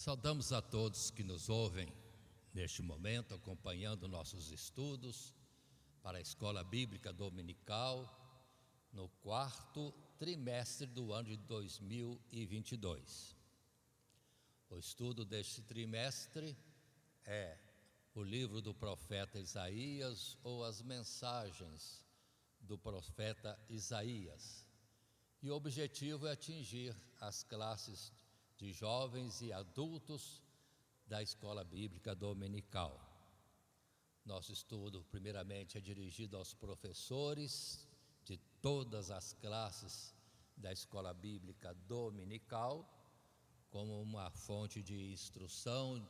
Saudamos a todos que nos ouvem neste momento, acompanhando nossos estudos para a Escola Bíblica Dominical no quarto trimestre do ano de 2022. O estudo deste trimestre é o livro do profeta Isaías ou as mensagens do profeta Isaías. E o objetivo é atingir as classes de jovens e adultos da Escola Bíblica Dominical. Nosso estudo, primeiramente, é dirigido aos professores de todas as classes da Escola Bíblica Dominical, como uma fonte de instrução,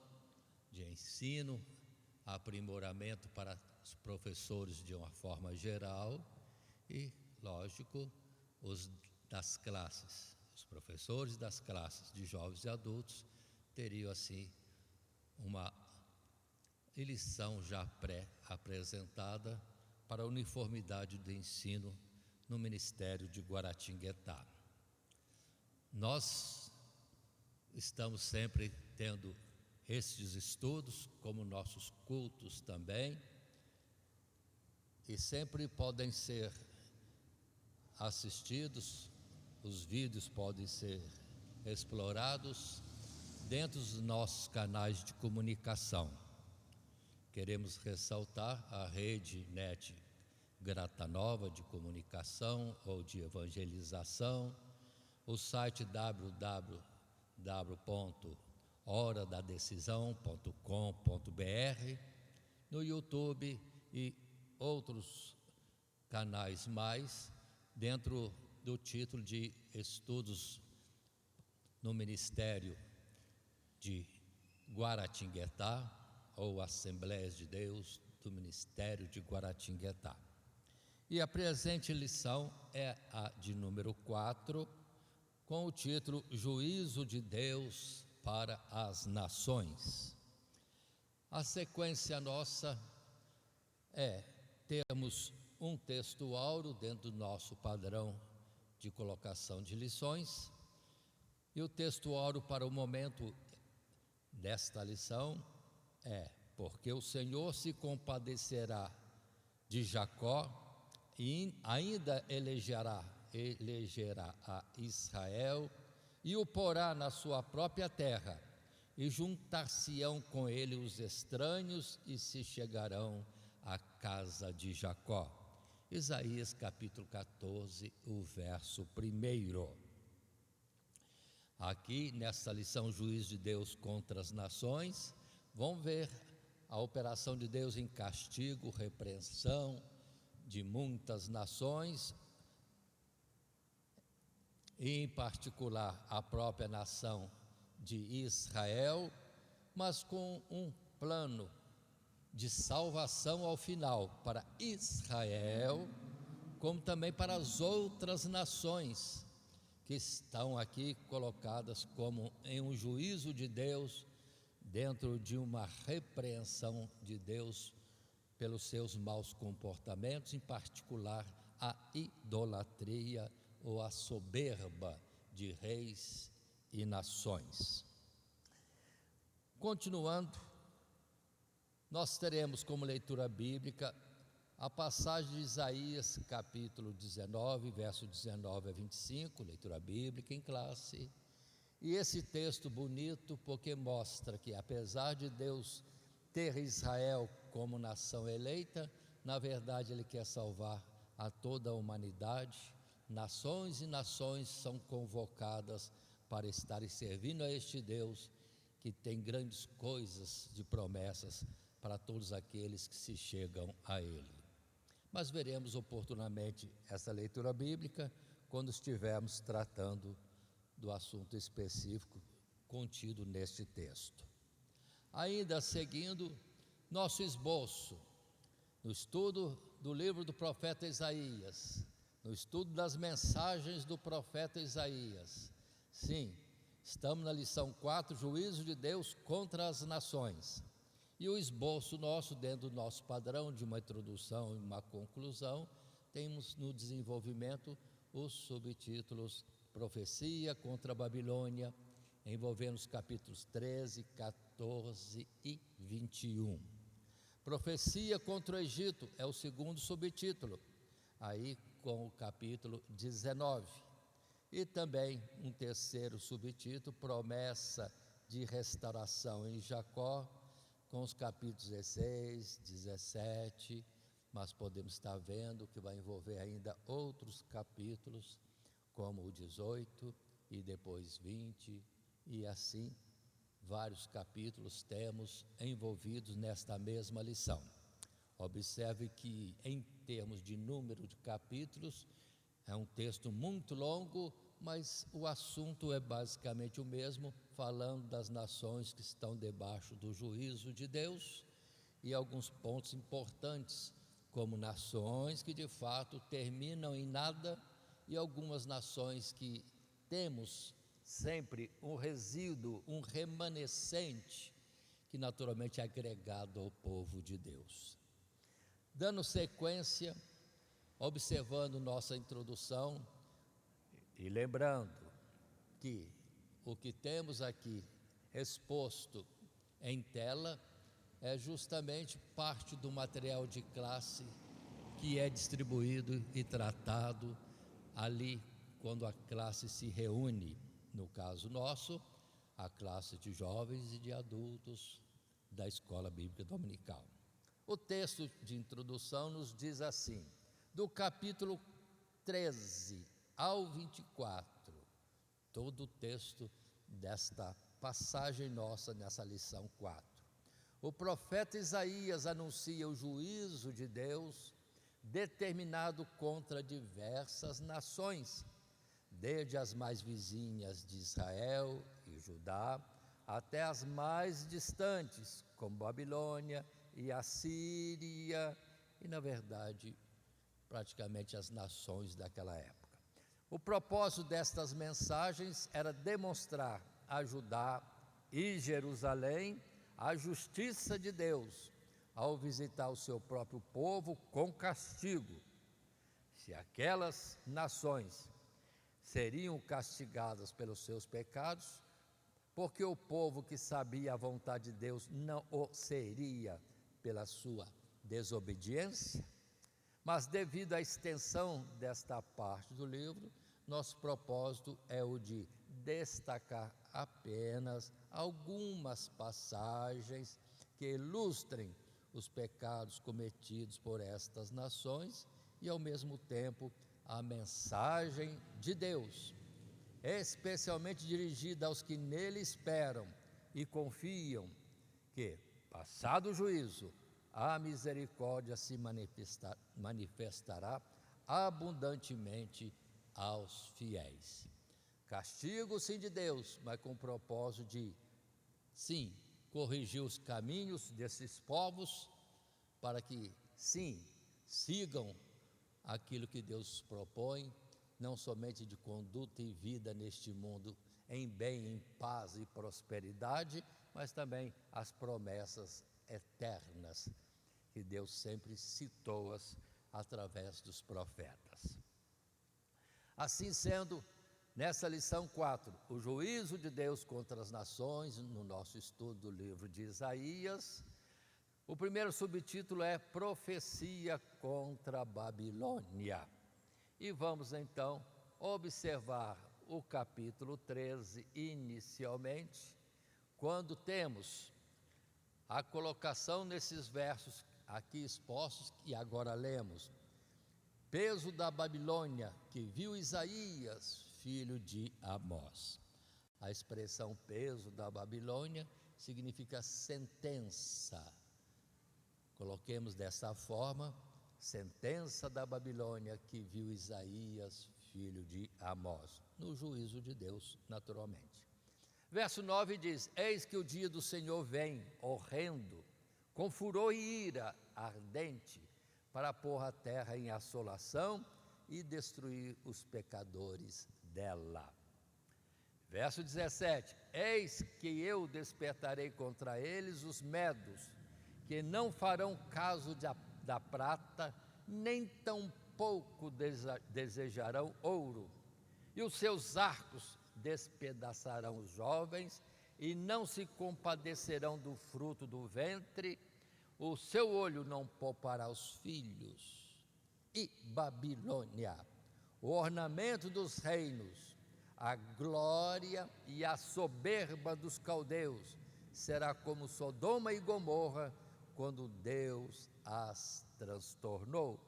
de ensino, aprimoramento para os professores de uma forma geral e, lógico, os das classes. Os professores das classes de jovens e adultos teriam assim uma lição já pré-apresentada para a uniformidade do ensino no Ministério de Guaratinguetá. Nós estamos sempre tendo estes estudos, como nossos cultos também, e sempre podem ser assistidos, os vídeos podem ser explorados dentro dos nossos canais de comunicação. Queremos ressaltar a rede NET Grata Nova de comunicação ou de evangelização, o site www.horadadecisão.com.br, no YouTube e outros canais mais, dentro do título de Estudos no Ministério de Guaratinguetá ou Assembleias de Deus do Ministério de Guaratinguetá. E a presente lição é a de número 4, com o título Juízo de Deus para as Nações. A sequência nossa é termos um texto áureo dentro do nosso padrão de colocação de lições, e o texto áureo para o momento desta lição é: porque o Senhor se compadecerá de Jacó e ainda elegerá a Israel e o porá na sua própria terra, e juntar-se-ão com ele os estranhos e se chegarão à casa de Jacó. Isaías capítulo 14, o verso 1. Aqui nesta lição, juízo de Deus contra as nações, vamos ver a operação de Deus em castigo, repreensão de muitas nações, e em particular a própria nação de Israel, mas com um plano de salvação ao final para Israel, como também para as outras nações que estão aqui colocadas como em um juízo de Deus, dentro de uma repreensão de Deus pelos seus maus comportamentos, em particular a idolatria ou a soberba de reis e nações. Continuando, nós teremos como leitura bíblica a passagem de Isaías capítulo 19, verso 19 a 25, leitura bíblica em classe. E esse texto bonito porque mostra que, apesar de Deus ter Israel como nação eleita, na verdade Ele quer salvar a toda a humanidade. Nações e nações são convocadas para estarem servindo a este Deus que tem grandes coisas de promessas para todos aqueles que se chegam a Ele. Mas veremos oportunamente essa leitura bíblica quando estivermos tratando do assunto específico contido neste texto. Ainda seguindo nosso esboço, no estudo do livro do profeta Isaías, no estudo das mensagens do profeta Isaías. Sim, estamos na lição 4, juízo de Deus contra as nações. E o esboço nosso, dentro do nosso padrão de uma introdução e uma conclusão, temos no desenvolvimento os subtítulos Profecia contra a Babilônia envolvendo os capítulos 13, 14 e 21. Profecia contra o Egito é o segundo subtítulo, aí com o capítulo 19. E também um terceiro subtítulo, promessa de restauração em Jacó, com os capítulos 16, 17, mas podemos estar vendo que vai envolver ainda outros capítulos, como o 18 e depois 20, e assim vários capítulos temos envolvidos nesta mesma lição. Observe que, em termos de número de capítulos, é um texto muito longo, mas o assunto é basicamente o mesmo, falando das nações que estão debaixo do juízo de Deus e alguns pontos importantes, como nações que de fato terminam em nada e algumas nações que temos sempre um resíduo, um remanescente, que naturalmente é agregado ao povo de Deus. Dando sequência, observando nossa introdução e lembrando que o que temos aqui exposto em tela é justamente parte do material de classe que é distribuído e tratado ali quando a classe se reúne. No caso nosso, a classe de jovens e de adultos da Escola Bíblica Dominical. O texto de introdução nos diz assim, do capítulo 13 ao 24, todo o texto desta passagem nossa nessa lição 4. O profeta Isaías anuncia o juízo de Deus determinado contra diversas nações, desde as mais vizinhas de Israel e Judá, até as mais distantes, como Babilônia e Assíria, e na verdade, praticamente as nações daquela época. O propósito destas mensagens era demonstrar a Judá e Jerusalém a justiça de Deus, ao visitar o seu próprio povo com castigo. Se aquelas nações seriam castigadas pelos seus pecados, porque o povo que sabia a vontade de Deus não o seria pela sua desobediência. Mas devido à extensão desta parte do livro, nosso propósito é o de destacar apenas algumas passagens que ilustrem os pecados cometidos por estas nações e, ao mesmo tempo, a mensagem de Deus, especialmente dirigida aos que nele esperam e confiam que, passado o juízo, a misericórdia se manifestará abundantemente aos fiéis. Castigo, sim, de Deus, mas com o propósito de, sim, corrigir os caminhos desses povos para que, sim, sigam aquilo que Deus propõe, não somente de conduta e vida neste mundo, em bem, em paz e prosperidade, mas também as promessas eternas que Deus sempre citou-as através dos profetas. Assim sendo, nessa lição 4, o juízo de Deus contra as nações, no nosso estudo do livro de Isaías, o primeiro subtítulo é Profecia contra a Babilônia. E vamos então observar o capítulo 13 inicialmente, quando temos a colocação nesses versos aqui expostos, que agora lemos. Peso da Babilônia, que viu Isaías, filho de Amós. A expressão peso da Babilônia significa sentença. Coloquemos dessa forma, sentença da Babilônia que viu Isaías, filho de Amós, no juízo de Deus, naturalmente. Verso 9 diz, eis que o dia do Senhor vem, horrendo, com furor e ira ardente, para pôr a terra em assolação e destruir os pecadores dela. Verso 17, eis que eu despertarei contra eles os medos, que não farão caso da prata, nem tampouco desejarão ouro, e os seus arcos despedaçarão os jovens e não se compadecerão do fruto do ventre, o seu olho não poupará os filhos. E Babilônia, o ornamento dos reinos, a glória e a soberba dos caldeus, será como Sodoma e Gomorra, quando Deus as transtornou.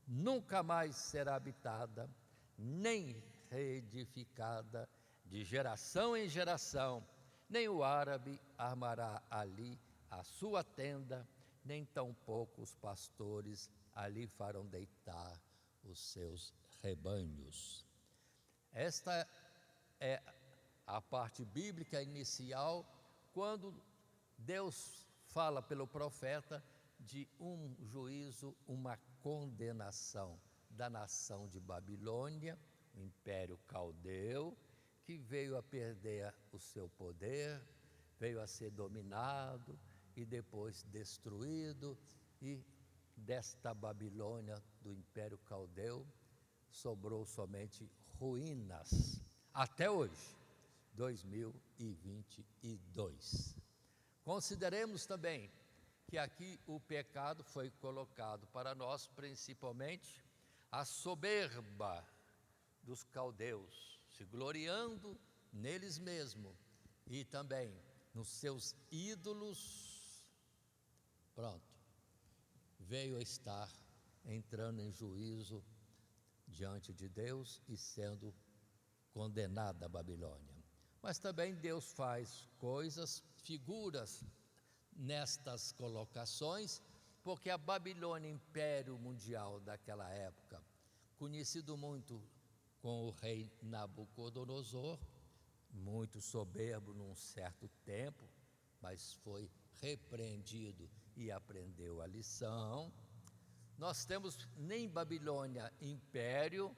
Nunca mais será habitada, nem reedificada, de geração em geração, nem o árabe armará ali a sua tenda, nem tampouco os pastores ali farão deitar os seus rebanhos. Esta é a parte bíblica inicial, quando Deus fala pelo profeta de um juízo, uma condenação da nação de Babilônia, o Império Caldeu, que veio a perder o seu poder, veio a ser dominado e depois destruído, e desta Babilônia, do Império Caldeu, sobrou somente ruínas, até hoje, 2022. Consideremos também que aqui o pecado foi colocado para nós, principalmente a soberba dos caldeus, se gloriando neles mesmos e também nos seus ídolos. Pronto, veio a estar entrando em juízo diante de Deus e sendo condenada a Babilônia. Mas também Deus faz coisas, figuras nestas colocações, porque a Babilônia, império mundial daquela época, conhecido muito com o rei Nabucodonosor, muito soberbo num certo tempo, mas foi repreendido e aprendeu a lição. Nós temos nem Babilônia, império,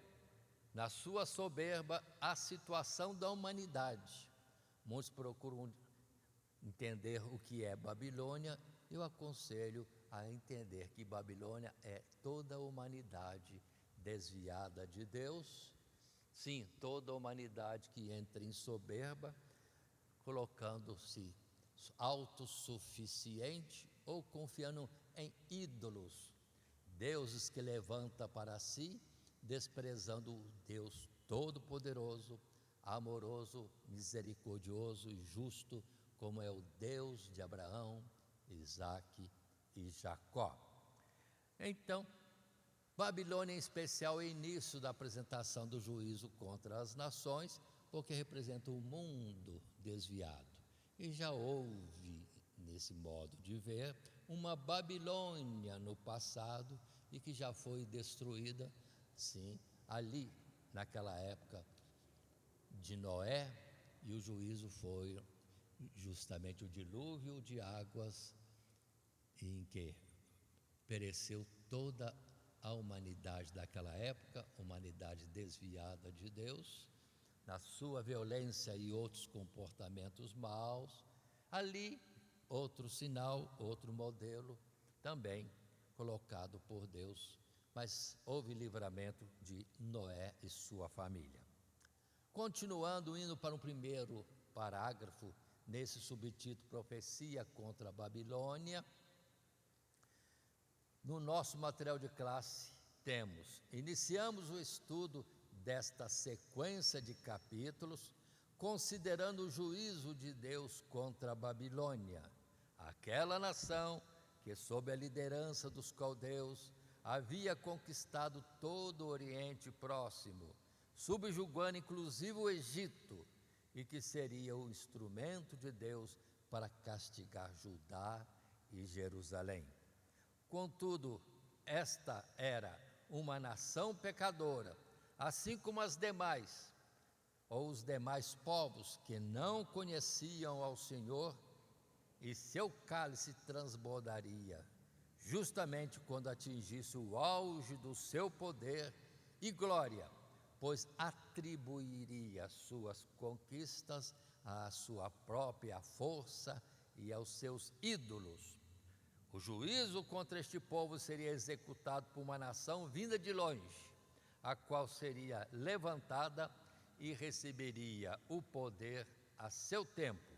na sua soberba, a situação da humanidade. Muitos procuram entender o que é Babilônia. Eu aconselho a entender que Babilônia é toda a humanidade desviada de Deus. Sim, toda a humanidade que entra em soberba, colocando-se autossuficiente ou confiando em ídolos, deuses que levanta para si, desprezando o Deus Todo-Poderoso, amoroso, misericordioso e justo, como é o Deus de Abraão, Isaque e Jacó. Então, Babilônia em especial é o início da apresentação do juízo contra as nações, porque representa o mundo desviado. E já houve, nesse modo de ver, uma Babilônia no passado e que já foi destruída, sim, ali, naquela época de Noé, e o juízo foi justamente o dilúvio de águas em que pereceu toda a humanidade daquela época, humanidade desviada de Deus, na sua violência e outros comportamentos maus. Ali, outro sinal, outro modelo, também colocado por Deus, mas houve livramento de Noé e sua família. Continuando, indo para o primeiro parágrafo, nesse subtítulo, Profecia contra a Babilônia, no nosso material de classe iniciamos o estudo desta sequência de capítulos, considerando o juízo de Deus contra a Babilônia, aquela nação que, sob a liderança dos caldeus, havia conquistado todo o Oriente Próximo, subjugando inclusive o Egito, e que seria o instrumento de Deus para castigar Judá e Jerusalém. Contudo, esta era uma nação pecadora, assim como as demais, ou os demais povos que não conheciam ao Senhor, e seu cálice transbordaria, justamente quando atingisse o auge do seu poder e glória, pois atribuiria suas conquistas à sua própria força e aos seus ídolos. O juízo contra este povo seria executado por uma nação vinda de longe, a qual seria levantada e receberia o poder a seu tempo,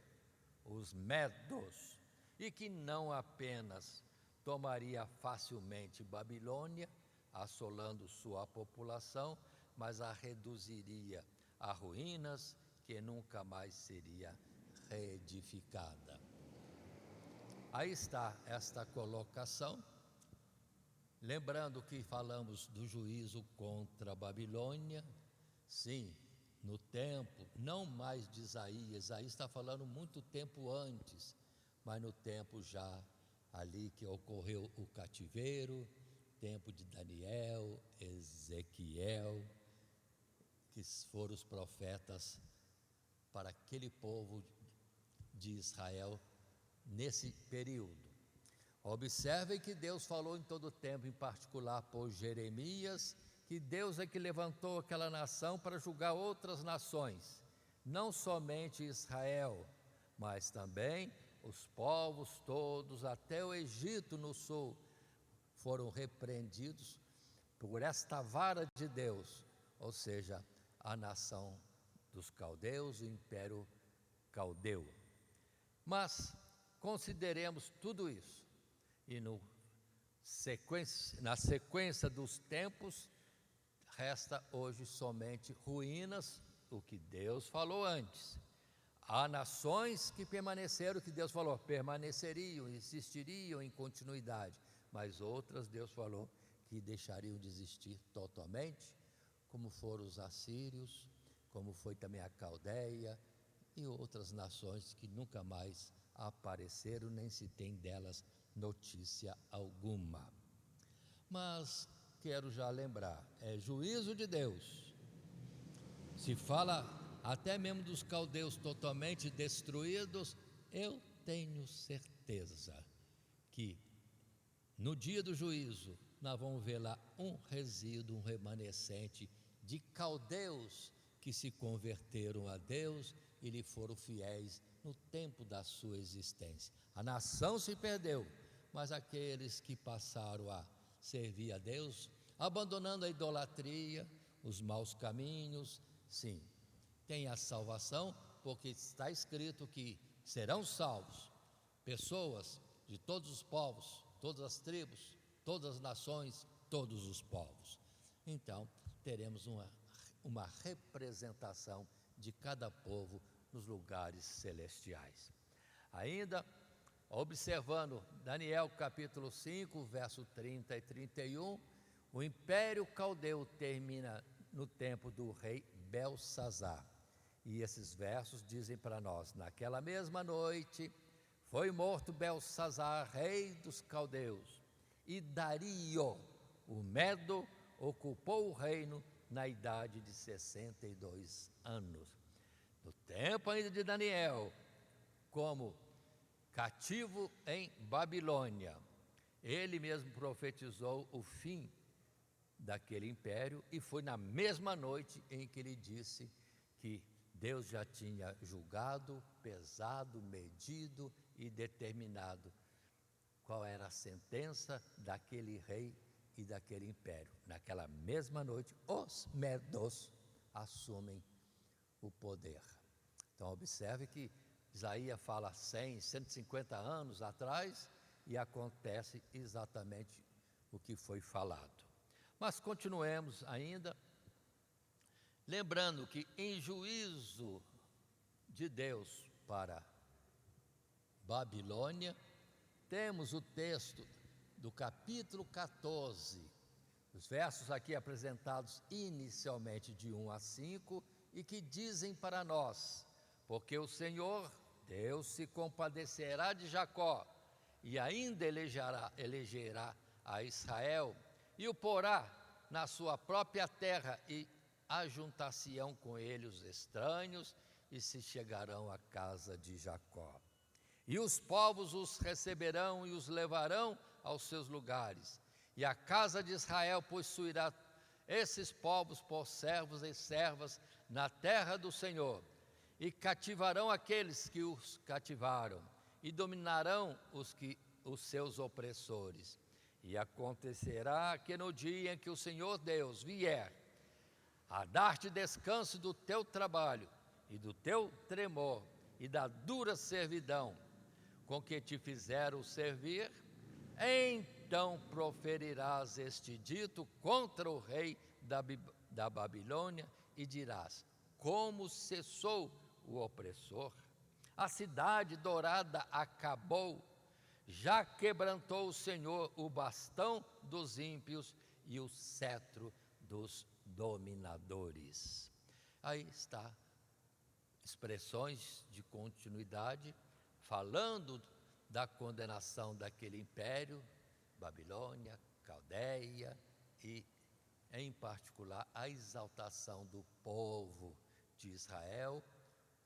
os medos, e que não apenas tomaria facilmente Babilônia, assolando sua população, mas a reduziria a ruínas que nunca mais seria reedificada. Aí está esta colocação, lembrando que falamos do juízo contra a Babilônia, sim, no tempo, não mais de Isaías, Isaías está falando muito tempo antes, mas no tempo já ali que ocorreu o cativeiro, tempo de Daniel, Ezequiel, que foram os profetas para aquele povo de Israel nesse período. Observem que Deus falou em todo o tempo, em particular por Jeremias, que Deus é que levantou aquela nação para julgar outras nações, não somente Israel, mas também os povos todos, até o Egito no sul, foram repreendidos por esta vara de Deus, ou seja, a nação dos caldeus, o império caldeu. Mas consideremos tudo isso, e na sequência dos tempos, resta hoje somente ruínas, o que Deus falou antes. Há nações que permaneceram, que Deus falou, permaneceriam, existiriam em continuidade, mas outras Deus falou que deixariam de existir totalmente, como foram os assírios, como foi também a Caldeia e outras nações que nunca mais apareceram, nem se tem delas notícia alguma. Mas quero já lembrar, é juízo de Deus. Se fala até mesmo dos caldeus totalmente destruídos, eu tenho certeza que no dia do juízo nós vamos ver lá um resíduo, um remanescente de caldeus que se converteram a Deus e lhe foram fiéis no tempo da sua existência. A nação se perdeu, mas aqueles que passaram a servir a Deus, abandonando a idolatria, os maus caminhos, sim, tem a salvação, porque está escrito que serão salvos pessoas de todos os povos, todas as tribos, todas as nações, todos os povos. Então, teremos uma representação de cada povo nos lugares celestiais. Ainda, observando Daniel capítulo 5, verso 30 e 31, o império caldeu termina no tempo do rei Belsazar. E esses versos dizem para nós: naquela mesma noite foi morto Belsazar, rei dos caldeus, e Dario, o Medo, ocupou o reino na idade de 62 anos. No tempo ainda de Daniel, como cativo em Babilônia, ele mesmo profetizou o fim daquele império, e foi na mesma noite em que ele disse que Deus já tinha julgado, pesado, medido e determinado qual era a sentença daquele rei e daquele império. Naquela mesma noite, os medos assumem o poder. Então observe que Isaías fala 100, 150 anos atrás e acontece exatamente o que foi falado. Mas continuemos ainda, lembrando que em juízo de Deus para Babilônia, temos o texto do capítulo 14, os versos aqui apresentados inicialmente de 1 a 5, e que dizem para nós: porque o Senhor, Deus, se compadecerá de Jacó, e ainda elegerá a Israel, e o porá na sua própria terra, e ajuntar-se-ão com ele os estranhos, e se chegarão à casa de Jacó. E os povos os receberão e os levarão aos seus lugares, e a casa de Israel possuirá esses povos por servos e servas na terra do Senhor, e cativarão aqueles que os cativaram, e dominarão os seus opressores. E acontecerá que no dia em que o Senhor Deus vier a dar-te descanso do teu trabalho e do teu tremor e da dura servidão com que te fizeram servir, então proferirás este dito contra o rei da Babilônia e dirás: como cessou o opressor? A cidade dourada acabou, já quebrantou o Senhor o bastão dos ímpios e o cetro dos dominadores. Aí está, expressões de continuidade, falando da condenação daquele império, Babilônia, Caldeia, e em particular a exaltação do povo de Israel,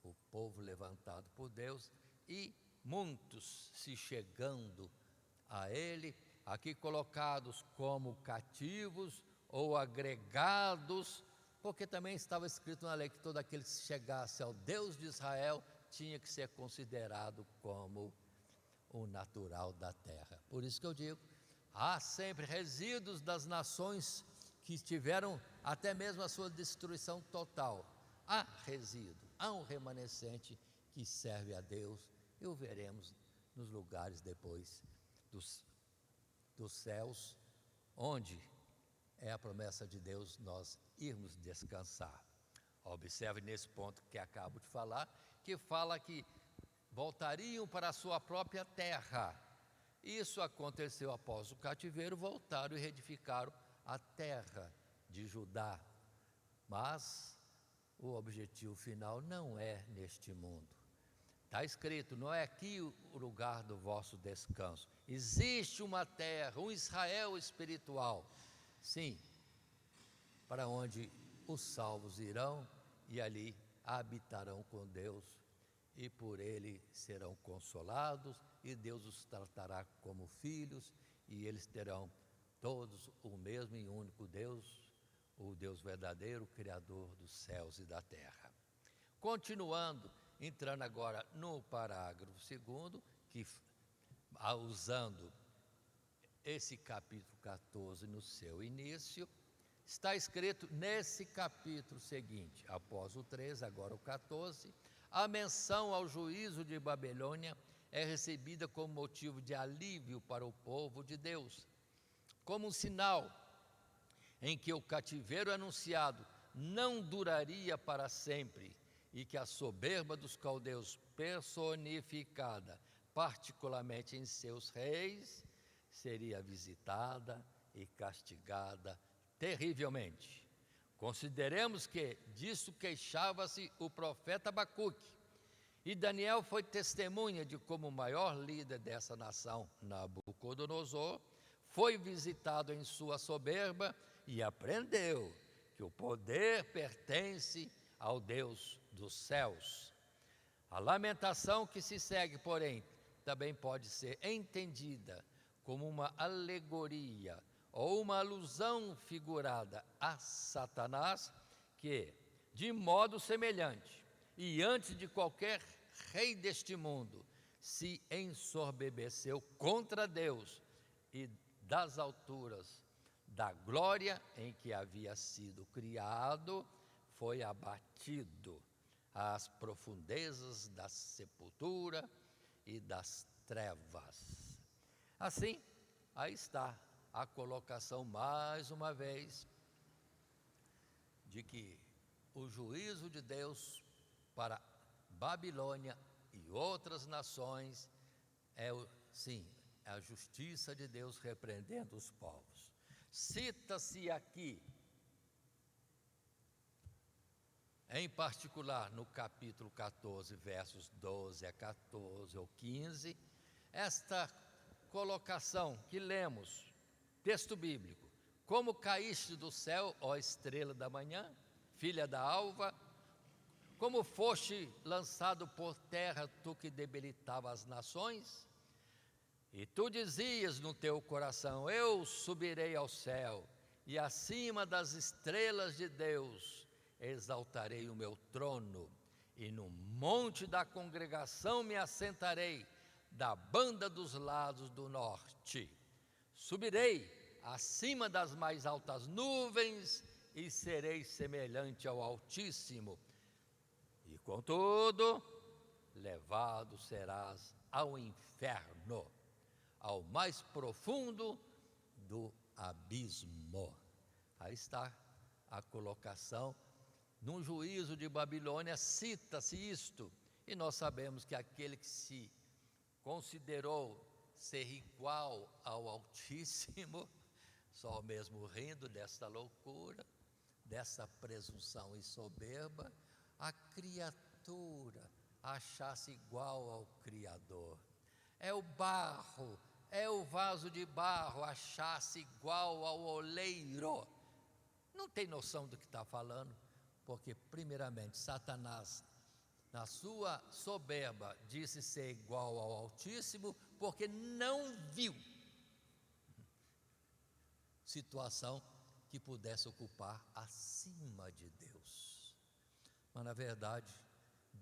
o povo levantado por Deus, e muitos se chegando a ele, aqui colocados como cativos ou agregados, porque também estava escrito na lei que todo aquele que se chegasse ao Deus de Israel tinha que ser considerado como o natural da terra. Por isso que eu digo, há sempre resíduos das nações que tiveram até mesmo a sua destruição total. Há resíduo, há um remanescente que serve a Deus, e o veremos nos lugares depois dos céus, onde é a promessa de Deus nós irmos descansar. Observe nesse ponto que acabo de falar, que fala que voltariam para a sua própria terra. Isso aconteceu após o cativeiro, voltaram e reedificaram a terra de Judá. Mas o objetivo final não é neste mundo. Está escrito, não é aqui o lugar do vosso descanso. Existe uma terra, um Israel espiritual, sim, para onde os salvos irão e ali habitarão com Deus, e por ele serão consolados, e Deus os tratará como filhos, e eles terão todos o mesmo e único Deus, o Deus verdadeiro, Criador dos céus e da terra. Continuando, entrando agora no parágrafo 2º, que usando esse capítulo 14 no seu início, está escrito nesse capítulo seguinte, após o 13, agora o 14, a menção ao juízo de Babilônia é recebida como motivo de alívio para o povo de Deus, como um sinal em que o cativeiro anunciado não duraria para sempre e que a soberba dos caldeus personificada, particularmente em seus reis, seria visitada e castigada terrivelmente. Consideremos que disso queixava-se o profeta Abacuque, e Daniel foi testemunha de como o maior líder dessa nação, Nabucodonosor, foi visitado em sua soberba e aprendeu que o poder pertence ao Deus dos céus. A lamentação que se segue, porém, também pode ser entendida como uma alegoria ou uma alusão figurada a Satanás, que, de modo semelhante, e antes de qualquer rei deste mundo, se ensoberbeceu contra Deus e das alturas da glória em que havia sido criado, foi abatido às profundezas da sepultura e das trevas. Assim, aí está a colocação mais uma vez de que o juízo de Deus para Babilônia e outras nações é, sim, a justiça de Deus repreendendo os povos. Cita-se aqui, em particular no capítulo 14, versos 12 a 14 ou 15, esta colocação que lemos, texto bíblico: como caíste do céu, ó estrela da manhã, filha da alva, como foste lançado por terra, tu que debilitava as nações? E tu dizias no teu coração: eu subirei ao céu, e acima das estrelas de Deus exaltarei o meu trono, e no monte da congregação me assentarei, da banda dos lados do norte. Subirei acima das mais altas nuvens, e sereis semelhante ao Altíssimo, e contudo, levado serás ao inferno, ao mais profundo do abismo. Aí está a colocação. Num juízo de Babilônia cita-se isto, e nós sabemos que aquele que se considerou ser igual ao Altíssimo, só mesmo rindo desta loucura, dessa presunção e soberba, a criatura achasse igual ao Criador. É o barro, é o vaso de barro achasse igual ao oleiro. Não tem noção do que está falando, porque primeiramente Satanás, na sua soberba, disse ser igual ao Altíssimo, porque não viu situação que pudesse ocupar acima de Deus. Mas na verdade,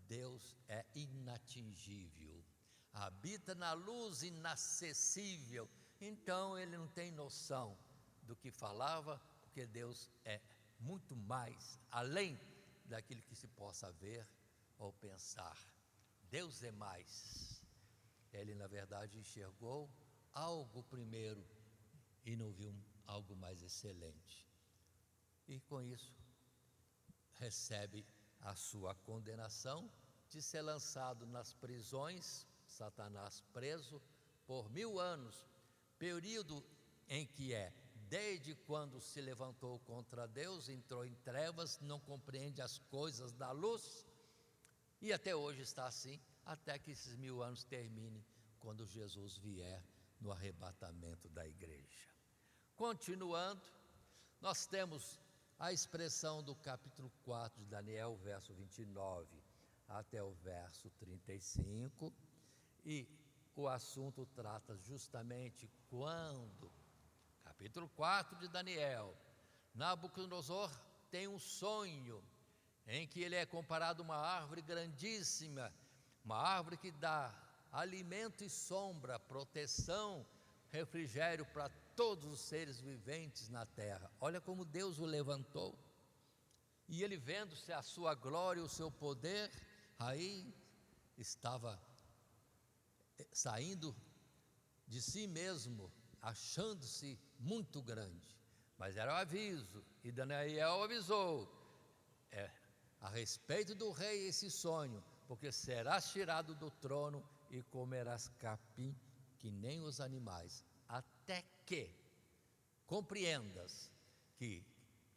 Deus é inatingível, habita na luz inacessível, então ele não tem noção do que falava, porque Deus é muito mais além daquilo que se possa ver ou pensar. Deus é mais. Ele na verdade enxergou algo primeiro e não viu algo mais excelente, e com isso recebe a sua condenação de ser lançado nas prisões, Satanás preso por 1000 anos, período em que desde quando se levantou contra Deus, entrou em trevas, não compreende as coisas da luz, e até hoje está assim, até que esses 1000 anos terminem, quando Jesus vier no arrebatamento da igreja. Continuando, nós temos a expressão do capítulo 4 de Daniel, verso 29 até o verso 35, e o assunto trata justamente quando, capítulo 4 de Daniel, Nabucodonosor tem um sonho, em que ele é comparado a uma árvore grandíssima, uma árvore que dá alimento e sombra, proteção, refrigério para todos os seres viventes na terra. Olha como Deus o levantou, e ele vendo-se a sua glória e o seu poder, aí estava saindo de si mesmo, achando-se muito grande, mas era o aviso, e Daniel avisou, a respeito do rei esse sonho, porque serás tirado do trono e comerás capim que nem os animais, até que compreendas que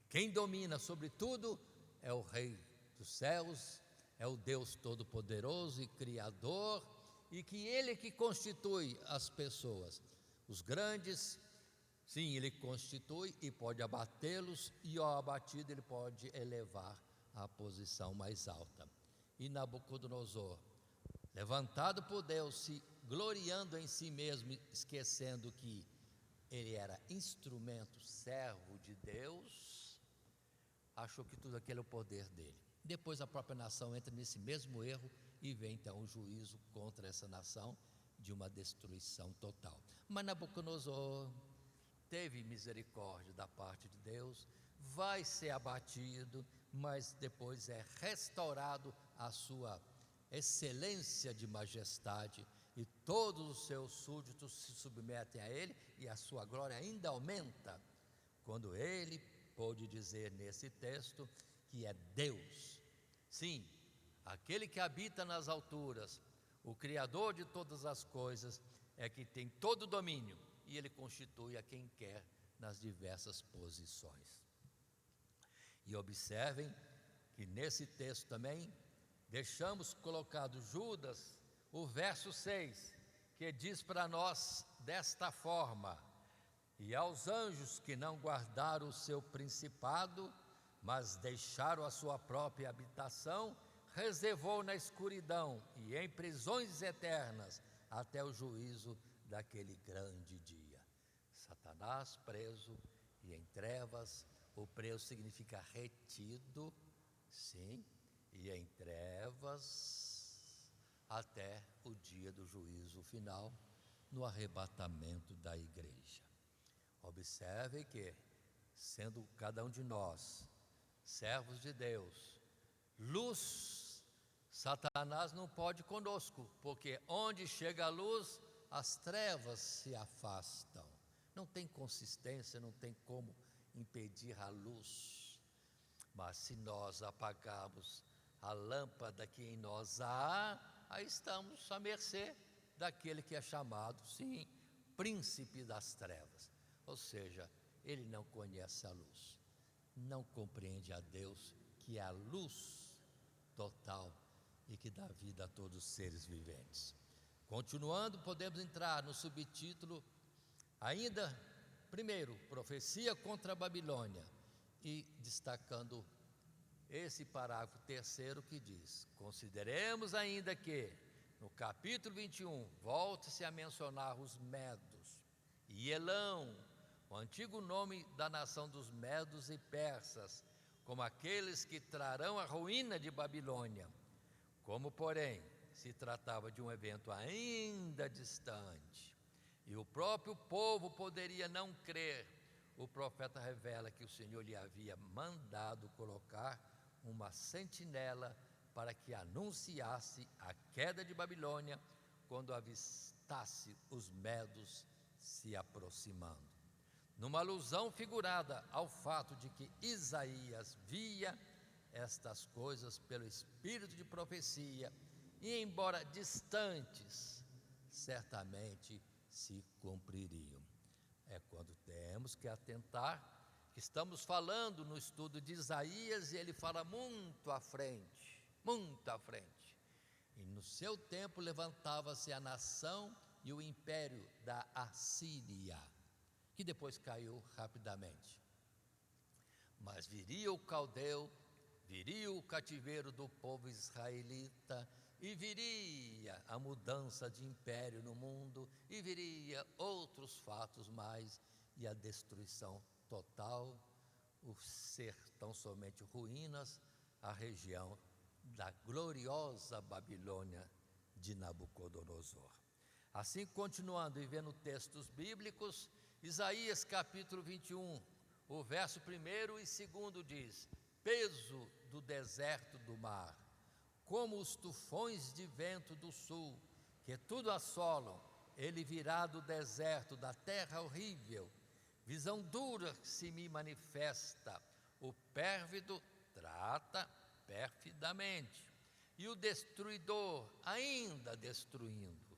quem domina sobre tudo é o Rei dos céus, é o Deus Todo-Poderoso e Criador, e que Ele é que constitui as pessoas, os grandes, sim, Ele constitui e pode abatê-los, e ao abatido Ele pode elevar à posição mais alta. E Nabucodonosor, levantado por Deus, se gloriando em si mesmo, esquecendo que ele era instrumento, servo de Deus, achou que tudo aquilo é o poder dele. Depois a própria nação entra nesse mesmo erro e vem então o juízo contra essa nação de uma destruição total. Mas Nabucodonosor teve misericórdia da parte de Deus, vai ser abatido, mas depois é restaurado a sua excelência de majestade, e todos os seus súditos se submetem a ele, e a sua glória ainda aumenta, quando ele pôde dizer nesse texto que é Deus, sim, aquele que habita nas alturas, o Criador de todas as coisas, é que tem todo o domínio, e ele constitui a quem quer nas diversas posições. E observem que nesse texto também deixamos colocado Judas, o verso 6, que diz para nós desta forma: e aos anjos que não guardaram o seu principado, mas deixaram a sua própria habitação, reservou na escuridão e em prisões eternas, até o juízo daquele grande dia. Satanás preso e em trevas. O preso significa retido, sim, e em trevas, até o dia do juízo final, no arrebatamento da igreja. Observe que sendo cada um de nós servos de Deus, luz, Satanás não pode conosco, porque onde chega a luz, as trevas se afastam. Não tem consistência, não tem como impedir a luz. Mas se nós apagarmos a lâmpada que em nós há, aí estamos à mercê daquele que é chamado, sim, príncipe das trevas. Ou seja, ele não conhece a luz, não compreende a Deus, que é a luz total e que dá vida a todos os seres viventes. Continuando, podemos entrar no subtítulo, ainda, primeiro, profecia contra a Babilônia, e destacando esse parágrafo terceiro que diz: consideremos ainda que, no capítulo 21, volte-se a mencionar os medos e Elão, o antigo nome da nação dos medos e persas, como aqueles que trarão a ruína de Babilônia. Como, porém, se tratava de um evento ainda distante, e o próprio povo poderia não crer, o profeta revela que o Senhor lhe havia mandado colocar uma sentinela para que anunciasse a queda de Babilônia quando avistasse os medos se aproximando. Numa alusão figurada ao fato de que Isaías via estas coisas pelo espírito de profecia, e embora distantes, certamente se cumpririam. É quando temos que atentar, que estamos falando no estudo de Isaías, e ele fala muito à frente, muito à frente. E no seu tempo levantava-se a nação e o império da Assíria, que depois caiu rapidamente. Mas viria o caldeu, viria o cativeiro do povo israelita, e viria a mudança de império no mundo, e viria outros fatos mais, e a destruição total, o ser tão somente ruínas, a região da gloriosa Babilônia de Nabucodonosor. Assim, continuando e vendo textos bíblicos, Isaías capítulo 21, o verso 1 e 2 diz: peso do deserto do mar, como os tufões de vento do sul, que tudo assolam, ele virá do deserto, da terra horrível, visão dura que se me manifesta, o pérfido trata perfidamente, e o destruidor ainda destruindo.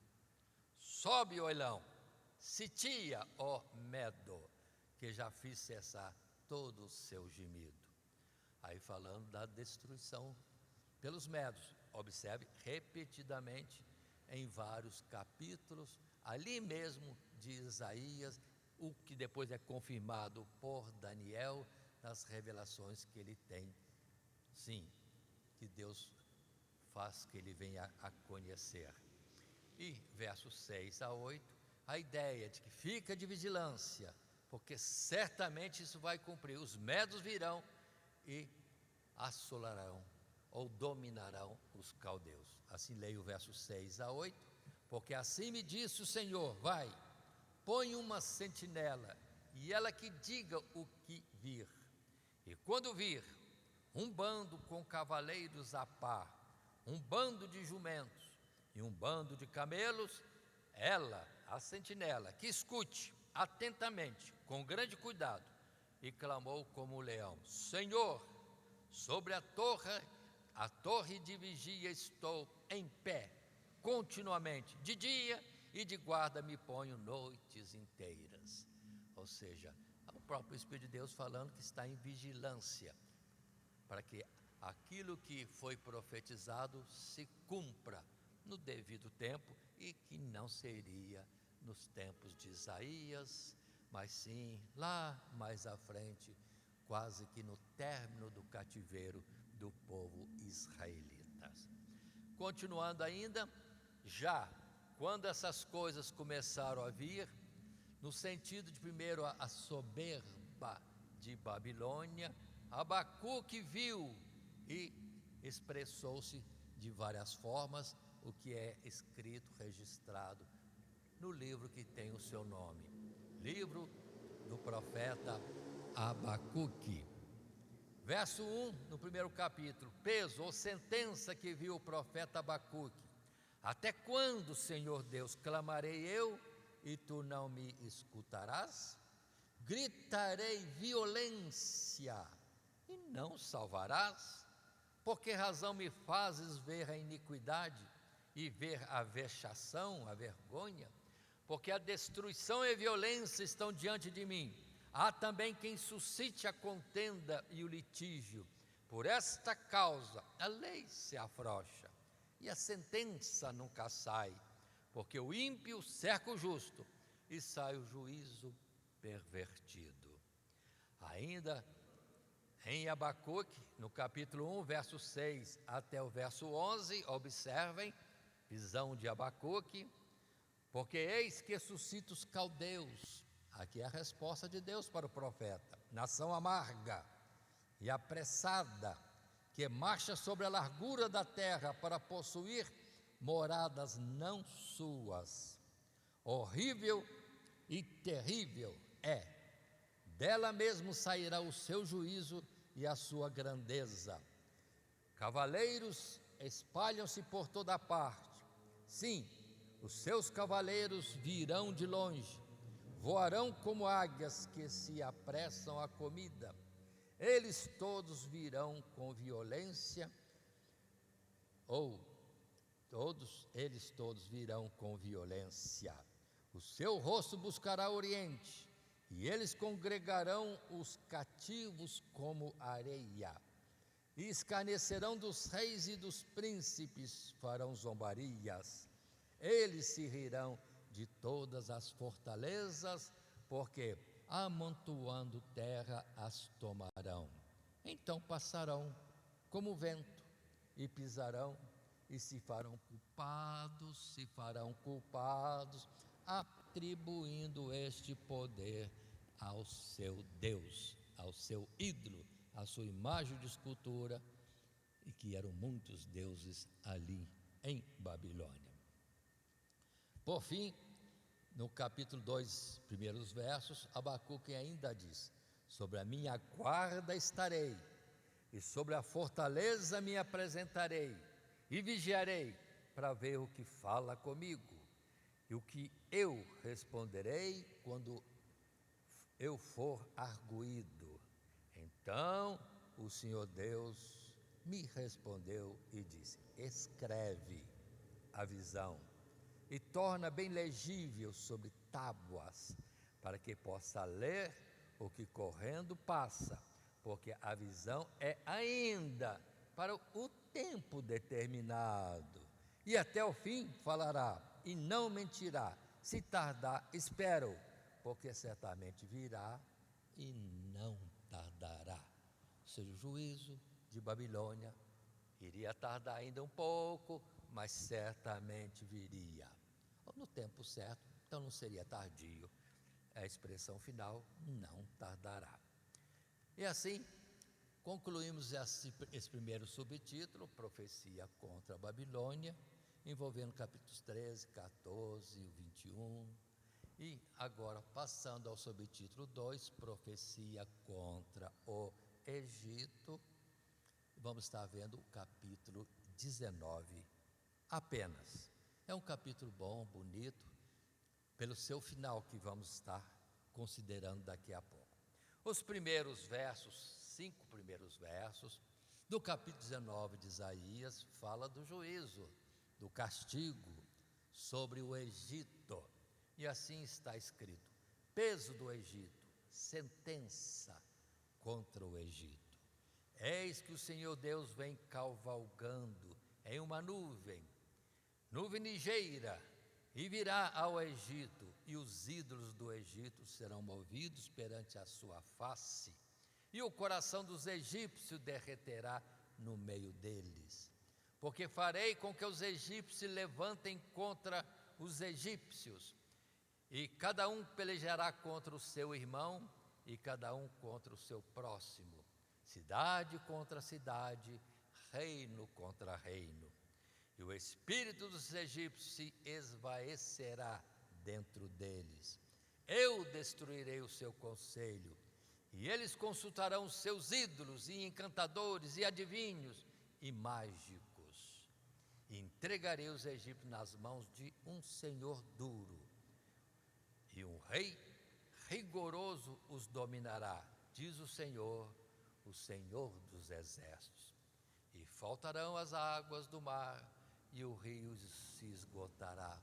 Sobe, ó Elão, sitia, ó Medo, que já fiz cessar todo o seu gemido. Aí falando da destruição pelos medos, observe repetidamente em vários capítulos, ali mesmo de Isaías, o que depois é confirmado por Daniel, nas revelações que ele tem, sim, que Deus faz que ele venha a conhecer. E versos 6 a 8, a ideia de que fica de vigilância, porque certamente isso vai cumprir. Os medos virão e assolarão ou dominarão os caldeus. Assim leio o verso 6 a 8, porque assim me disse o Senhor: vai, põe uma sentinela, e ela que diga o que vir. E quando vir um bando com cavaleiros a par, um bando de jumentos e um bando de camelos, ela, a sentinela, que escute atentamente, com grande cuidado, e clamou como um leão: Senhor, sobre a torre de vigia estou em pé, continuamente, de dia e de guarda me ponho noites inteiras. Ou seja, o próprio Espírito de Deus falando que está em vigilância, para que aquilo que foi profetizado se cumpra no devido tempo, e que não seria nos tempos de Isaías, mas sim lá mais à frente, quase que no término do cativeiro do povo israelita. Continuando ainda, já quando essas coisas começaram a vir, no sentido de primeiro a soberba de Babilônia, Abacuque viu e expressou-se de várias formas, o que é escrito, registrado no livro que tem o seu nome, livro do profeta Abacuque. Verso 1, no primeiro capítulo: peso ou sentença que viu o profeta Abacuque. Até quando, Senhor Deus, clamarei eu e tu não me escutarás? Gritarei violência e não salvarás? Por que razão me fazes ver a iniquidade e ver a vexação, a vergonha? Porque a destruição e a violência estão diante de mim. Há também quem suscite a contenda e o litígio. Por esta causa, a lei se afrouxa e a sentença nunca sai, porque o ímpio cerca o justo e sai o juízo pervertido. Ainda em Abacuque, no capítulo 1, verso 6 até o verso 11, observem, visão de Abacuque: porque eis que suscita os caldeus. Aqui é a resposta de Deus para o profeta: nação amarga e apressada, que marcha sobre a largura da terra para possuir moradas não suas. Horrível e terrível é, dela mesmo sairá o seu juízo e a sua grandeza. Cavaleiros espalham-se por toda parte. Sim, os seus cavaleiros virão de longe, voarão como águias que se apressam à comida. Eles todos virão com violência, eles todos virão com violência. O seu rosto buscará oriente, e eles congregarão os cativos como areia. E escarnecerão dos reis e dos príncipes, farão zombarias. Eles se rirão de todas as fortalezas, porque amontoando terra as tomarão. Então passarão como vento e pisarão e se farão culpados, atribuindo este poder ao seu Deus, ao seu ídolo, à sua imagem de escultura, e que eram muitos deuses ali em Babilônia. Por fim, no capítulo 2, primeiros versos, Abacuque ainda diz: sobre a minha guarda estarei, e sobre a fortaleza me apresentarei, e vigiarei para ver o que fala comigo, e o que eu responderei quando eu for arguído. Então o Senhor Deus me respondeu e disse: escreve a visão e torna bem legível sobre tábuas, para que possa ler o que correndo passa, porque a visão é ainda para o tempo determinado, e até o fim falará e não mentirá. Se tardar, espero, porque certamente virá e não tardará. Ou seja, o juízo de Babilônia iria tardar ainda um pouco, mas certamente viria no tempo certo, então não seria tardio. A expressão final: não tardará. E assim concluímos esse primeiro subtítulo, Profecia contra a Babilônia, envolvendo capítulos 13, 14 e 21. E agora, passando ao subtítulo 2, Profecia contra o Egito, vamos estar vendo o capítulo 19 apenas. É um capítulo bom, bonito, pelo seu final que vamos estar considerando daqui a pouco. Os primeiros versos, 5 primeiros versos, do capítulo 19 de Isaías, fala do juízo, do castigo sobre o Egito. E assim está escrito: peso do Egito, sentença contra o Egito. Eis que o Senhor Deus vem cavalgando em uma nuvem ligeira, e virá ao Egito, e os ídolos do Egito serão movidos perante a sua face, e o coração dos egípcios derreterá no meio deles. Porque farei com que os egípcios se levantem contra os egípcios, e cada um pelejará contra o seu irmão, e cada um contra o seu próximo, cidade contra cidade, reino contra reino. E o espírito dos egípcios se esvaecerá dentro deles. Eu destruirei o seu conselho, E eles consultarão seus ídolos e encantadores e adivinhos e mágicos. E entregarei os egípcios nas mãos de um senhor duro, e um rei rigoroso os dominará, diz o Senhor dos exércitos. E faltarão as águas do mar, e o rio se esgotará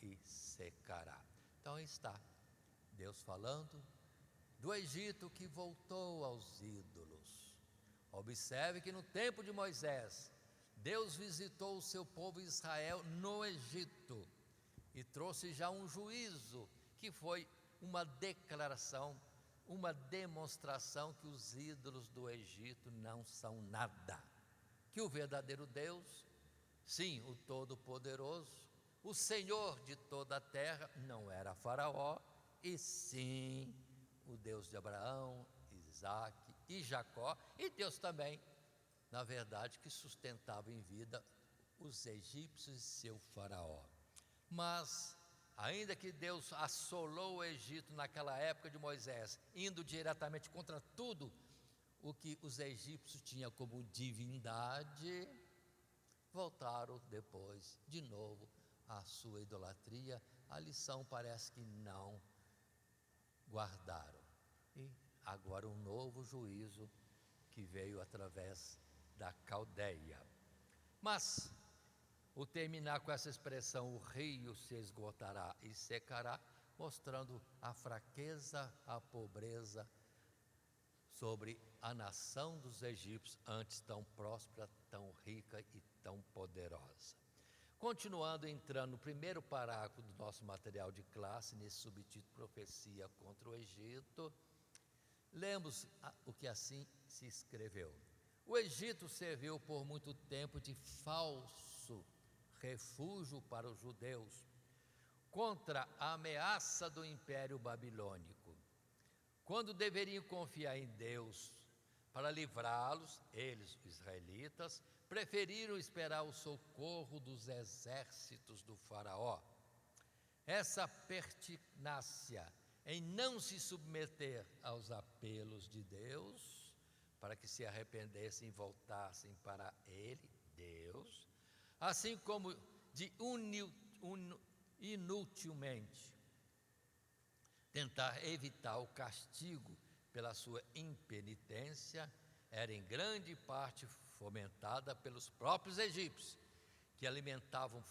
e secará. Então está Deus falando do Egito que voltou aos ídolos. Observe que no tempo de Moisés, Deus visitou o seu povo Israel no Egito e trouxe já um juízo, que foi uma declaração, uma demonstração que os ídolos do Egito não são nada, que o verdadeiro Deus, sim, o Todo-Poderoso, o Senhor de toda a terra, não era Faraó, e sim o Deus de Abraão, Isaque e Jacó, e Deus também, na verdade, que sustentava em vida os egípcios e seu Faraó. Mas, ainda que Deus assolou o Egito naquela época de Moisés, indo diretamente contra tudo o que os egípcios tinham como divindade, voltaram depois de novo à sua idolatria. A lição parece que não guardaram. E agora um novo juízo que veio através da Caldeia. Mas o terminar com essa expressão, o rio se esgotará e secará, mostrando a fraqueza, a pobreza sobre a nação dos egípcios, antes tão próspera, tão rica e tão poderosa. Continuando, entrando no primeiro parágrafo do nosso material de classe, nesse subtítulo Profecia contra o Egito, lemos o que assim se escreveu. O Egito serviu por muito tempo de falso refúgio para os judeus contra a ameaça do Império Babilônico. Quando deveriam confiar em Deus para livrá-los, eles, os israelitas, preferiram esperar o socorro dos exércitos do Faraó. Essa pertinácia em não se submeter aos apelos de Deus, para que se arrependessem e voltassem para Ele, Deus, assim como de inutilmente tentar evitar o castigo pela sua impenitência, era em grande parte fomentada pelos próprios egípcios, que alimentavam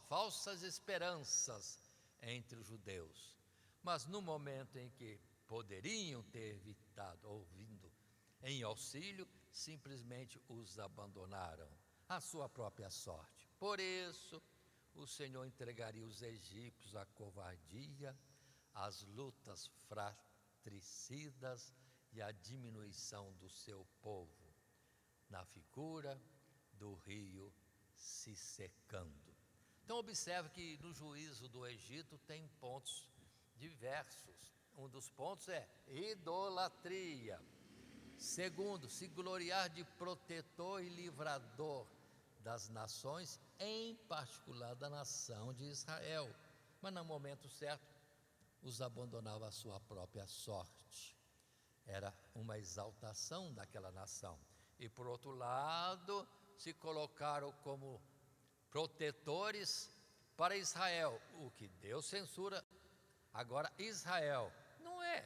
falsas esperanças entre os judeus. Mas no momento em que poderiam ter evitado ou vindo em auxílio, simplesmente os abandonaram à sua própria sorte. Por isso, o Senhor entregaria os egípcios à covardia, às lutas fratricidas e à diminuição do seu povo, na figura do rio se secando. Então observe que no juízo do Egito tem pontos diversos. Um dos pontos é idolatria. Segundo, se gloriar de protetor e livrador das nações, em particular da nação de Israel. Mas no momento certo, os abandonava à sua própria sorte. Era uma exaltação daquela nação. E por outro lado, se colocaram como protetores para Israel, o que Deus censura. Agora Israel não é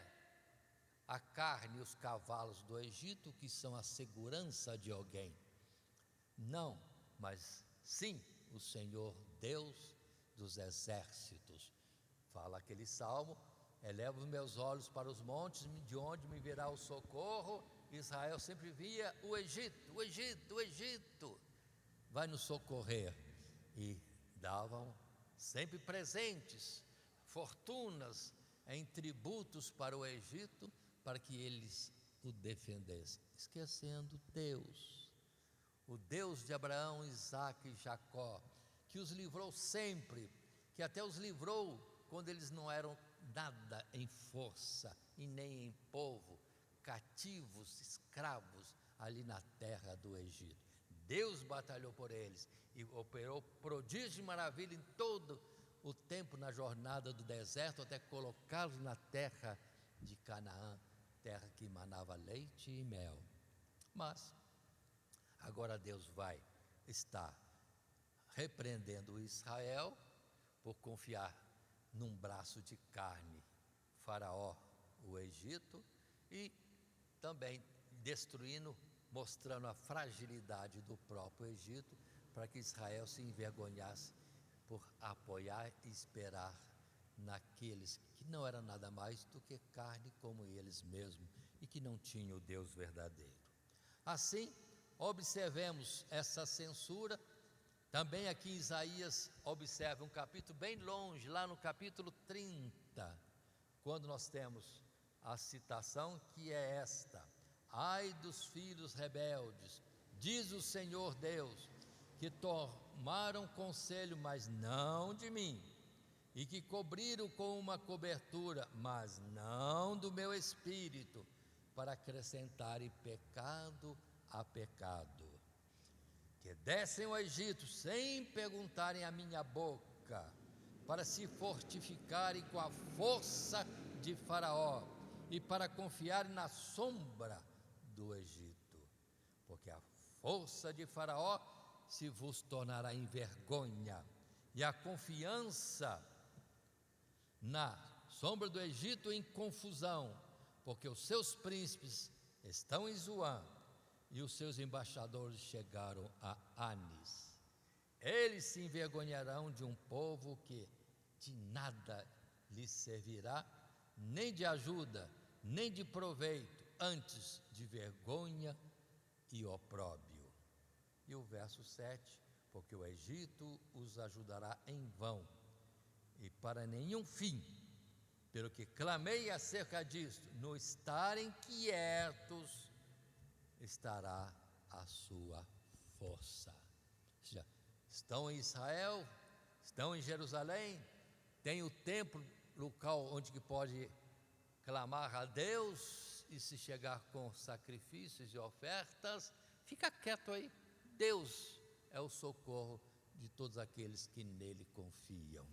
a carne e os cavalos do Egito que são a segurança de alguém. Não, mas sim o Senhor Deus dos exércitos. Fala aquele salmo: elevo os meus olhos para os montes, de onde me virá o socorro. Israel sempre via o Egito, o Egito, o Egito vai nos socorrer. E davam sempre presentes, fortunas em tributos para o Egito, para que eles o defendessem, esquecendo Deus, o Deus de Abraão, Isaque e Jacó, que os livrou sempre, que até os livrou quando eles não eram nada em força e nem em povo, cativos, escravos ali na terra do Egito. Deus batalhou por eles e operou prodígio e maravilha em todo o tempo na jornada do deserto, até colocá-los na terra de Canaã, terra que manava leite e mel. Mas agora Deus vai estar repreendendo Israel por confiar num braço de carne, Faraó, o Egito, e também destruindo, mostrando a fragilidade do próprio Egito, para que Israel se envergonhasse por apoiar e esperar naqueles que não eram nada mais do que carne como eles mesmos e que não tinham o Deus verdadeiro. Assim, observemos essa censura. Também aqui em Isaías, observe um capítulo bem longe, lá no capítulo 30, quando nós temos a citação que é esta: ai dos filhos rebeldes, diz o Senhor Deus, que tomaram conselho, mas não de mim, e que cobriram com uma cobertura, mas não do meu espírito, para acrescentarem pecado a pecado, que descem ao Egito sem perguntarem à minha boca, para se fortificarem com a força de Faraó e para confiarem na sombra do Egito, porque a força de Faraó se vos tornará em vergonha, e a confiança na sombra do Egito em confusão, porque os seus príncipes estão em Zoan e os seus embaixadores chegaram a Anis. Eles se envergonharão de um povo que de nada lhes servirá, nem de ajuda, nem de proveito, antes de vergonha e opróbrio. E o verso 7, porque o Egito os ajudará em vão, e para nenhum fim, pelo que clamei acerca disto, no estarem quietos, estará a sua força. Ou seja, estão em Israel, estão em Jerusalém, tem o templo, local onde que pode clamar a Deus, e se chegar com sacrifícios e ofertas, fica quieto aí. Deus é o socorro de todos aqueles que nele confiam.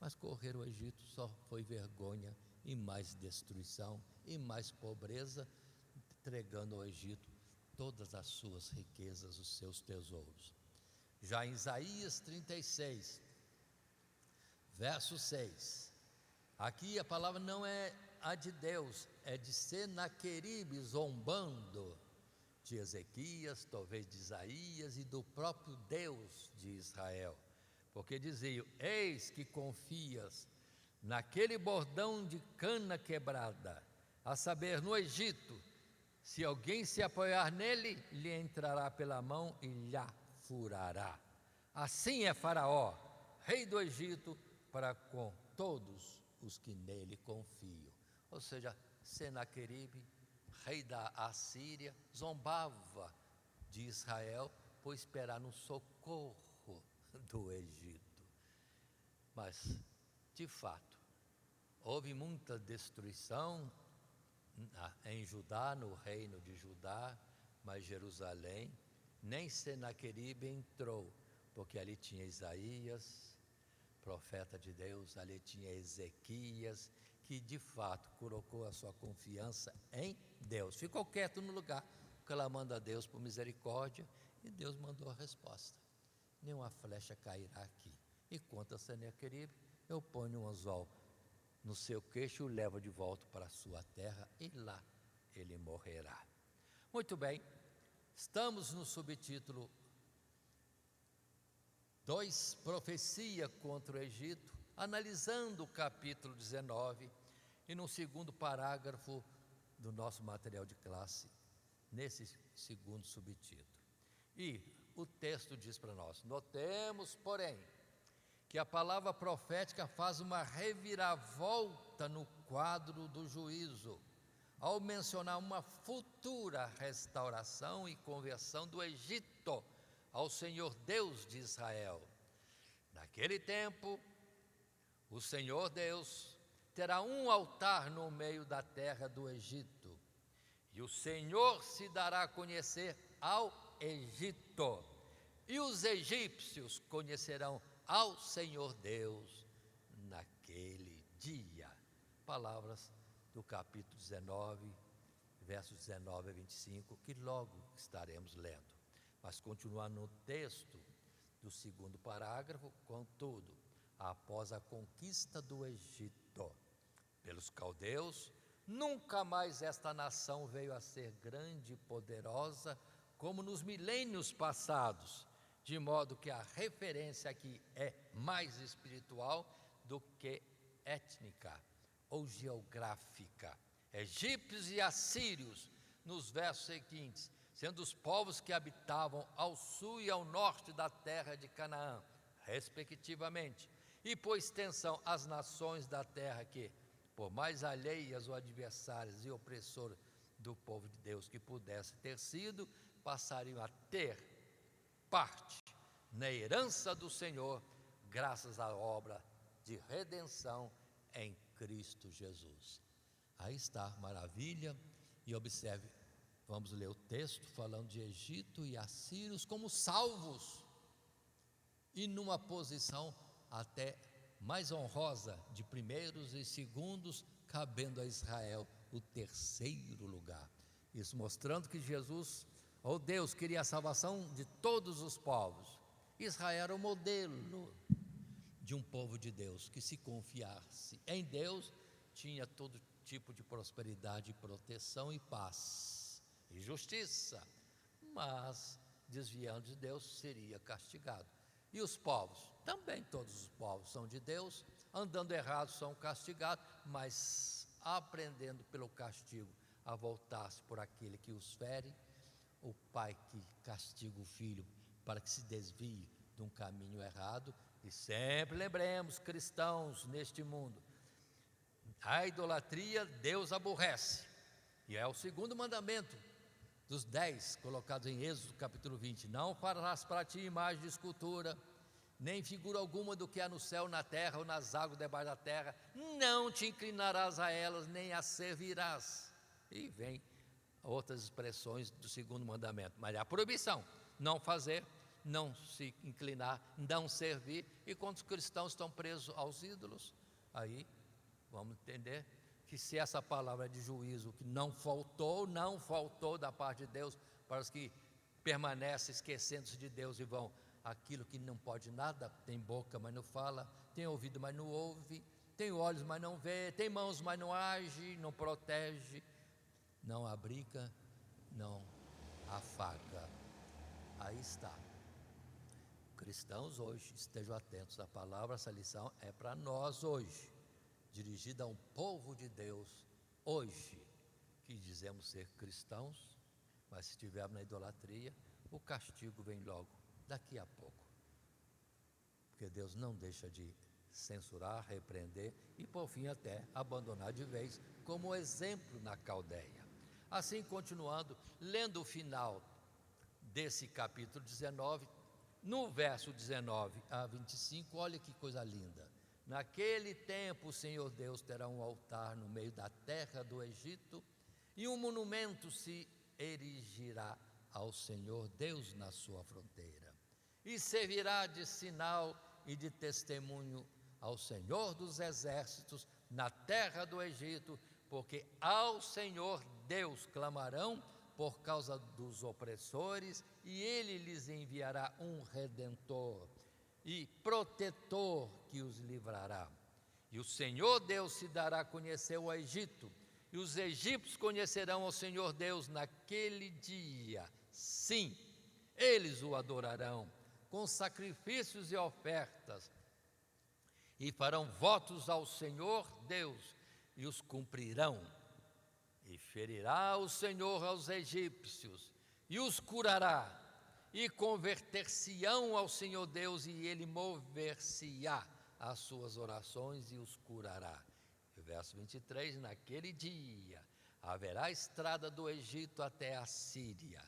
Mas correr o Egito só foi vergonha e mais destruição e mais pobreza, entregando ao Egito todas as suas riquezas, os seus tesouros. Já em Isaías 36, verso 6, aqui a palavra não é a de Deus, é de Senaqueribe zombando de Ezequias, talvez de Isaías e do próprio Deus de Israel, porque diziam: eis que confias naquele bordão de cana quebrada, a saber, no Egito, se alguém se apoiar nele, lhe entrará pela mão e lhe furará. Assim é Faraó, rei do Egito, para com todos os que nele confiam. Ou seja, Senaqueribe, rei da Assíria, zombava de Israel por esperar no socorro do Egito. Mas, de fato, houve muita destruição em Judá, no reino de Judá, mas Jerusalém, nem Senaqueribe entrou, porque ali tinha Isaías, profeta de Deus, ali tinha Ezequias, que de fato colocou a sua confiança em Deus, ficou quieto no lugar, clamando a Deus por misericórdia, e Deus mandou a resposta: nenhuma flecha cairá aqui. E contra Senaqueribe, eu ponho um anzol no seu queixo e o levo de volta para a sua terra, e lá ele morrerá. Muito bem, estamos no subtítulo 2, profecia contra o Egito, analisando o capítulo 19, e no segundo parágrafo do nosso material de classe, nesse segundo subtítulo. E o texto diz para nós: notemos, porém, que a palavra profética faz uma reviravolta no quadro do juízo, ao mencionar uma futura restauração e conversão do Egito ao Senhor Deus de Israel. Naquele tempo, o Senhor Deus terá um altar no meio da terra do Egito, e o Senhor se dará a conhecer ao Egito, e os egípcios conhecerão ao Senhor Deus naquele dia. Palavras do capítulo 19 versos 19 a 25, que logo estaremos lendo. Mas continuando no texto do segundo parágrafo, contudo, após a conquista do Egito pelos caldeus, nunca mais esta nação veio a ser grande e poderosa como nos milênios passados, de modo que a referência aqui é mais espiritual do que étnica ou geográfica. Egípcios e assírios, nos versos seguintes, sendo os povos que habitavam ao sul e ao norte da terra de Canaã, respectivamente, e por extensão as nações da terra que, por mais alheias ou adversárias e opressoras do povo de Deus que pudesse ter sido, passariam a ter parte na herança do Senhor, graças à obra de redenção em Cristo Jesus. Aí está, maravilha, e observe, vamos ler o texto falando de Egito e assírios como salvos, e numa posição até mais honrosa, de primeiros e segundos, cabendo a Israel o terceiro lugar. Isso mostrando que Jesus, ou Deus, queria a salvação de todos os povos. Israel era o modelo de um povo de Deus, que se confiasse em Deus, tinha todo tipo de prosperidade, proteção e paz, e justiça, mas desviando de Deus seria castigado. E os povos, também todos os povos são de Deus, andando errados são castigados, mas aprendendo pelo castigo a voltar-se por aquele que os fere, o pai que castiga o filho para que se desvie de um caminho errado. E sempre lembremos, cristãos neste mundo, a idolatria Deus aborrece, e é o segundo mandamento dos 10 colocados em Êxodo capítulo 20: não farás para ti imagem de escultura, nem figura alguma do que há no céu, na terra ou nas águas debaixo da terra, não te inclinarás a elas, nem as servirás. E vem outras expressões do segundo mandamento, mas a proibição, não fazer, não se inclinar, não servir. E quando os cristãos estão presos aos ídolos, aí vamos entender que se essa palavra de juízo que não faltou da parte de Deus para os que permanecem esquecendo-se de Deus e vão aquilo que não pode nada, tem boca, mas não fala, tem ouvido, mas não ouve, tem olhos, mas não vê, tem mãos, mas não age, não protege, não abriga, não afaga. Aí está. Cristãos hoje, estejam atentos, a palavra, essa lição é para nós hoje, dirigida a um povo de Deus hoje, que dizemos ser cristãos, mas se estivermos na idolatria, o castigo vem logo, daqui a pouco, porque Deus não deixa de censurar, repreender e por fim até abandonar de vez, como exemplo na Caldeia. Assim, continuando, lendo o final desse capítulo 19, no verso 19 a 25, olha que coisa linda. Naquele tempo o Senhor Deus terá um altar no meio da terra do Egito, e um monumento se erigirá ao Senhor Deus na sua fronteira, e servirá de sinal e de testemunho ao Senhor dos exércitos na terra do Egito, porque ao Senhor Deus clamarão por causa dos opressores, e Ele lhes enviará um redentor e protetor que os livrará. E o Senhor Deus se dará a conhecer ao Egito, e os egípcios conhecerão ao Senhor Deus naquele dia. Sim, eles o adorarão com sacrifícios e ofertas, e farão votos ao Senhor Deus, e os cumprirão. E ferirá o Senhor aos egípcios, e os curará, e converter-se-ão ao Senhor Deus, e Ele mover-se-á às suas orações e os curará. Verso 23, naquele dia haverá estrada do Egito até a Síria,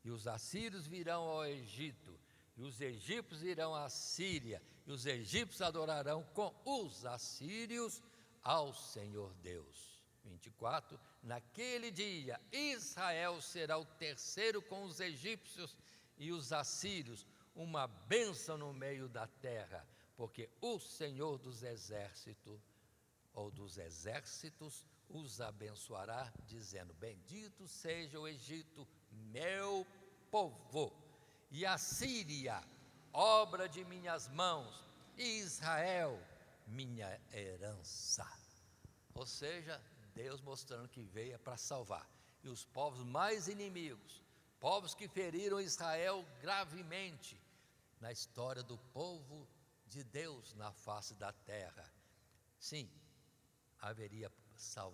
e os assírios virão ao Egito, e os egípcios irão à Síria, e os egípcios adorarão com os assírios ao Senhor Deus. 24, naquele dia Israel será o terceiro com os egípcios e os assírios, uma bênção no meio da terra, porque o Senhor dos exércitos, ou dos exércitos, os abençoará, dizendo: bendito seja o Egito, meu povo, e a Síria, obra de minhas mãos, e Israel, minha herança. Ou seja, Deus mostrando que veio para salvar. E os povos mais inimigos, povos que feriram Israel gravemente, na história do povo de Deus na face da terra, sim, haveria salvação.